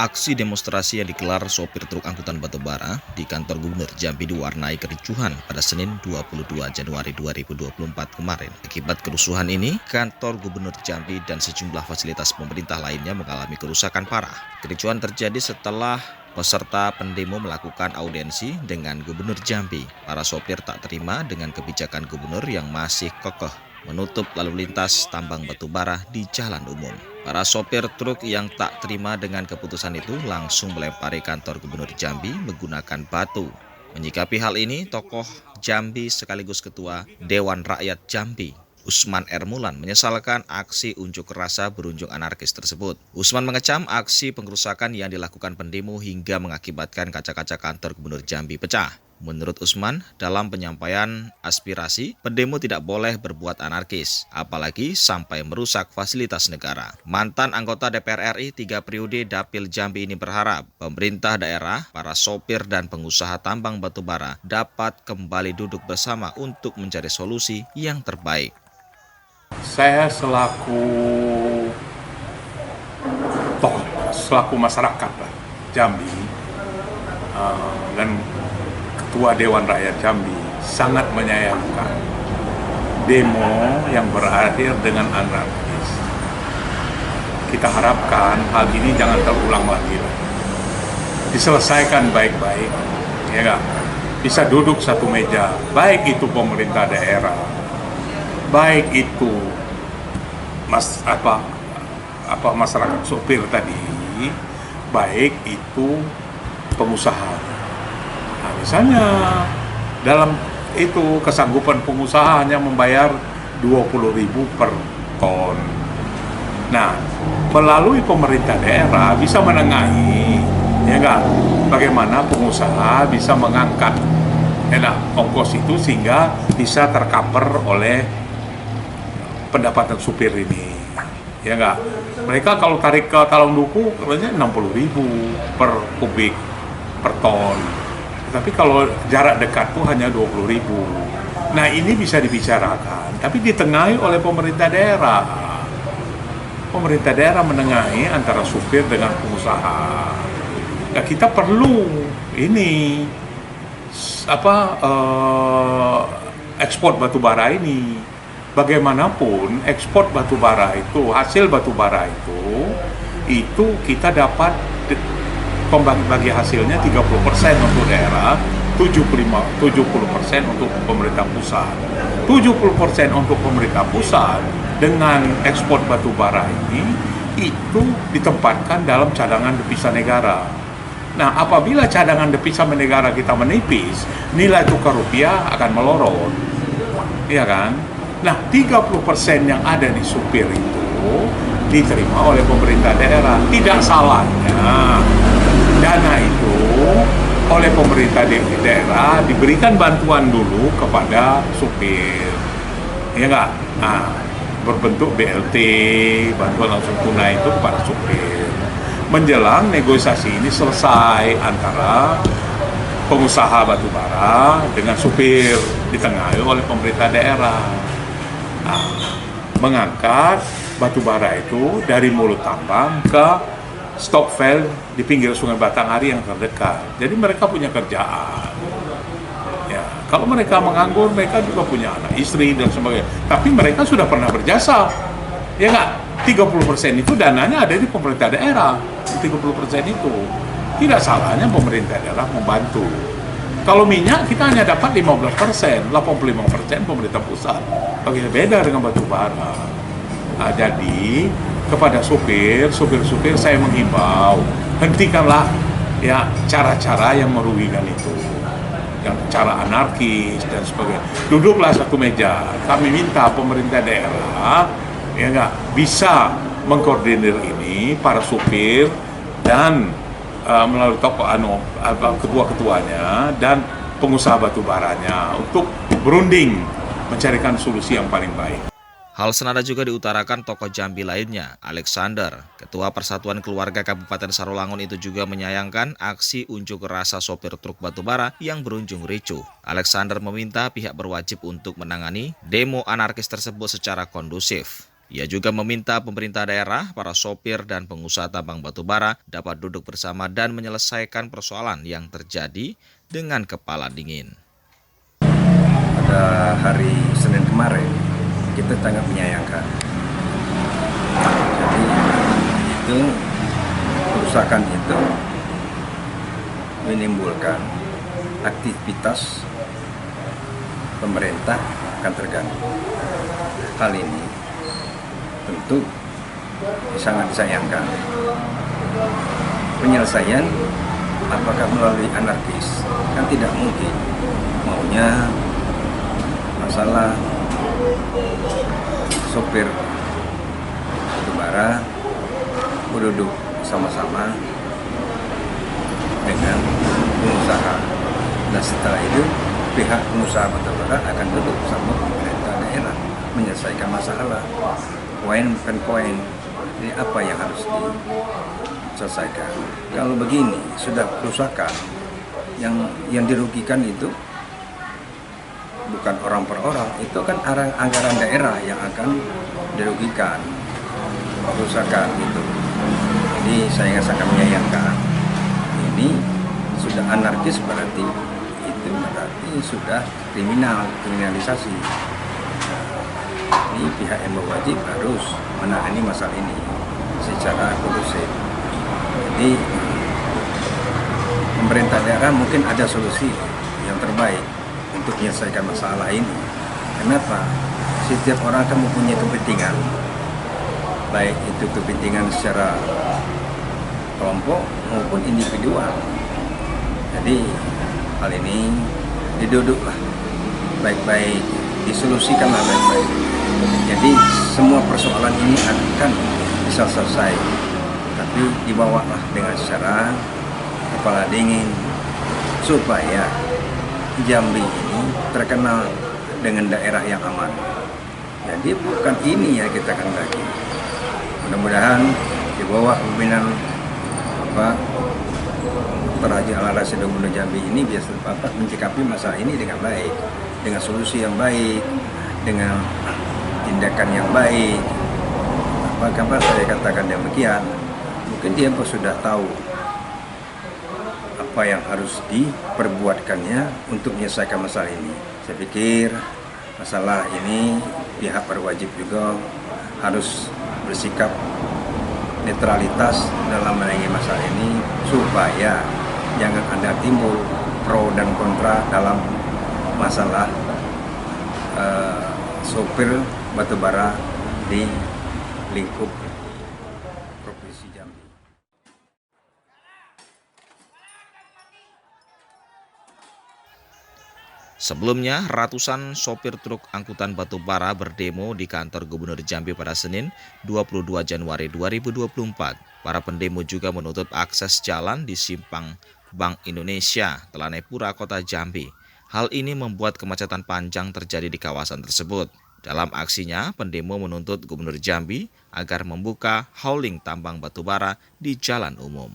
Aksi demonstrasi yang digelar sopir truk angkutan batubara di kantor Gubernur Jambi diwarnai kericuhan pada Senin 22 Januari 2024 kemarin. Akibat kerusuhan ini, kantor Gubernur Jambi dan sejumlah fasilitas pemerintah lainnya mengalami kerusakan parah. Kericuhan terjadi setelah peserta pendemo melakukan audiensi dengan Gubernur Jambi. Para sopir tak terima dengan kebijakan gubernur yang masih kekeh menutup lalu lintas tambang batubara di jalan umum. Para sopir truk yang tak terima dengan keputusan itu langsung melempari kantor Gubernur Jambi menggunakan batu. Menyikapi hal ini, tokoh Jambi sekaligus Ketua Dewan Rakyat Jambi, Usman R. Mulan, menyesalkan aksi unjuk rasa berujung anarkis tersebut. Usman mengecam aksi pengrusakan yang dilakukan pendemo hingga mengakibatkan kaca-kaca kantor Gubernur Jambi pecah. Menurut Usman, dalam penyampaian aspirasi, pendemo tidak boleh berbuat anarkis, apalagi sampai merusak fasilitas negara. Mantan anggota DPR RI 3 periode Dapil Jambi ini berharap pemerintah daerah, para sopir dan pengusaha tambang batubara dapat kembali duduk bersama untuk mencari solusi yang terbaik. Saya selaku masyarakat Jambi dan Ketua Dewan Rakyat Jambi sangat menyayangkan demo yang berakhir dengan anarkis. Kita harapkan hal ini jangan terulang lagi. Diselesaikan baik-baik, ya nggak? Bisa duduk satu meja, baik itu pemerintah daerah, baik itu masyarakat sopir tadi, baik itu pengusaha. Nah, misalnya dalam itu kesanggupan pengusaha hanya membayar 20.000 per ton. Nah, melalui pemerintah daerah bisa menengahi, ya enggak? Bagaimana pengusaha bisa mengangkat ongkos itu sehingga bisa tercover oleh pendapatan supir ini, ya enggak? Mereka kalau tarik ke Talang Duku katanya 60.000 per kubik per ton. Tapi kalau jarak dekat tuh hanya 20.000. Nah, ini bisa dibicarakan, tapi ditengahi oleh pemerintah daerah. Pemerintah daerah menengahi antara supir dengan pengusaha. Nah, kita perlu ini ekspor batubara ini. Bagaimanapun ekspor batubara itu, hasil batubara itu kita dapat pembagi hasilnya 30% untuk daerah, 70% untuk pemerintah pusat. 70% untuk pemerintah pusat dengan ekspor batubara ini itu ditempatkan dalam cadangan devisa negara. Nah, apabila cadangan devisa negara kita menipis, nilai tukar rupiah akan melorot. Iya kan? Nah, 30% yang ada di supir itu diterima oleh pemerintah daerah. Tidak salahnya dana itu oleh pemerintah daerah diberikan bantuan dulu kepada supir, ya enggak? Nah, berbentuk BLT, bantuan langsung tunai itu kepada supir. Menjelang negosiasi ini selesai antara pengusaha batubara dengan supir ditengahi oleh pemerintah daerah. Nah, mengangkat batubara itu dari mulut tambang ke stockpile di pinggir Sungai Batanghari yang terdekat. Jadi mereka punya kerjaan. Ya, kalau mereka menganggur, mereka juga punya anak, istri dan sebagainya. Tapi mereka sudah pernah berjasa. Ya nggak? 30% itu dananya ada di pemerintah daerah. 30% itu. Tidak salahnya pemerintah daerah membantu. Kalau minyak kita hanya dapat 15%, 85% pemerintah pusat. Beda dengan batu bara. Nah, jadi kepada supir saya menghimbau, hentikanlah ya cara-cara yang merugikan itu, yang cara anarkis dan sebagainya. Duduklah satu meja. Kami minta pemerintah daerah ya nggak bisa mengkoordinir ini para supir dan melalui tokoh ketua-ketuanya dan pengusaha batubaranya untuk berunding mencarikan solusi yang paling baik. Hal senada juga diutarakan tokoh Jambi lainnya, Alexander. Ketua Persatuan Keluarga Kabupaten Sarolangun itu juga menyayangkan aksi unjuk rasa sopir truk batubara yang berujung ricuh. Alexander meminta pihak berwajib untuk menangani demo anarkis tersebut secara kondusif. Ia juga meminta pemerintah daerah, para sopir dan pengusaha tambang batubara dapat duduk bersama dan menyelesaikan persoalan yang terjadi dengan kepala dingin. Pada hari Senin kemarin, kita sangat menyayangkan. Jadi itu kerusakan itu menimbulkan aktivitas pemerintah akan terganggu. Hal ini tentu sangat disayangkan. Penyelesaian apakah melalui anarkis? Kan tidak mungkin. Maunya masalah sopir batubara berduduk sama-sama dengan pengusaha. Dan setelah itu pihak pengusaha batubara akan duduk bersama pemerintah daerah menyelesaikan masalah poin per poin. Ini apa yang harus diselesaikan? Kalau begini sudah kerusakan, yang dirugikan itu bukan orang per orang, itu kan anggaran daerah yang akan dirugikan kerusakan itu. Jadi saya sangat menyayangkan. Ini sudah anarkis, berarti sudah kriminalisasi. Ini pihak yang berwajib harus menangani masalah ini secara kondusif. Jadi pemerintah daerah mungkin ada solusi yang terbaik untuk menyelesaikan masalah ini. Kenapa? Setiap orang kan mempunyai kepentingan, baik itu kepentingan secara kelompok maupun individual. Jadi hal ini diduduklah baik-baik, disolusikanlah baik-baik. Jadi semua persoalan ini akan bisa selesai, tapi dibawalah dengan secara kepala dingin supaya Jambi ini terkenal dengan daerah yang aman. Jadi bukan ini yang kita kehendaki. Mudah-mudahan di bawah pimpinan Dr. Haji Al-Rasyid Gubernur Jambi ini biasa dapat mencikapi masalah ini dengan baik, dengan solusi yang baik, dengan tindakan yang baik. Kenapa saya katakan demikian? Mungkin dia sudah tahu apa yang harus diperbuatkannya untuk menyelesaikan masalah ini. Saya pikir masalah ini pihak berwajib juga harus bersikap netralitas dalam menangani masalah ini supaya jangan ada timbul pro dan kontra dalam masalah sopir batubara di lingkup Provinsi Jambi. Sebelumnya, ratusan sopir truk angkutan batubara berdemo di kantor Gubernur Jambi pada Senin 22 Januari 2024. Para pendemo juga menutup akses jalan di simpang Bank Indonesia, Telanepura, Kota Jambi. Hal ini membuat kemacetan panjang terjadi di kawasan tersebut. Dalam aksinya, pendemo menuntut Gubernur Jambi agar membuka hauling tambang batubara di jalan umum.